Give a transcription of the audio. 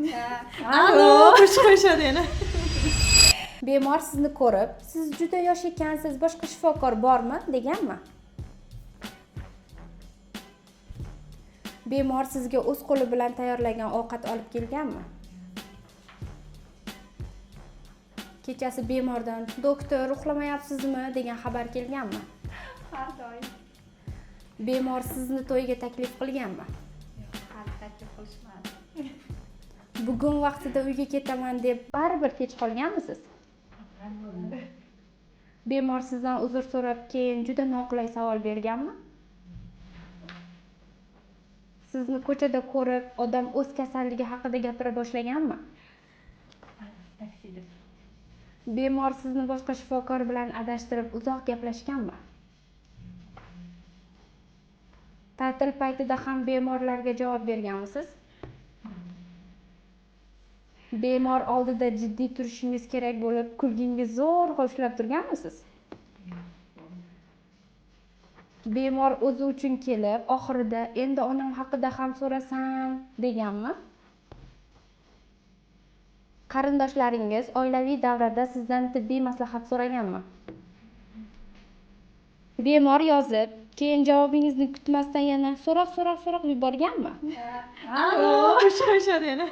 Allo, qo'shiq qo'yishadi yana. Bemor sizni ko'rib, siz juda yosh ekansiz, boshqa shifokor bormi deganmi? Bemor sizga o'z qo'li bilan tayyorlagan ovqat olib kelganmi? Kechasi bemordan doktor uxlamayapsizmi degan xabar kelganmi? Har doim. Bemor sizni to'yga taklif qilganmi? Hali taklif qilishmadi. Bugun vaqtida uyga ketaman deb baribir kech qolganmisiz? Bemor sizdan uzr so'rab, keyin juda noqulay savol berganmi? Sizni ko'chada ko'rib, odam o'z kasalligi haqida gapira boshlaganmi? Taksida. Bemor sizni boshqa shifokor bilan adashtirib, uzoq gaplashganmi? Ta'til paytida ham bemorlarga javob berganmisiz? Bemor oldida jiddiy turishingiz kerak bo'lib, kulgingiz zo'rg'a ushlab turganmisiz? Bemor o'zi uchun kelib, oxirida endi onam haqida ham so'rasam deganmi? Qarindoshlaringiz oilaviy davrada sizdan tibbiy maslahat so'raganmi? Bemor yozib, keyin javobingizni kutmasdan yana so'roq yuborganmi? Allo, qo'shiq qo'yishadi yana.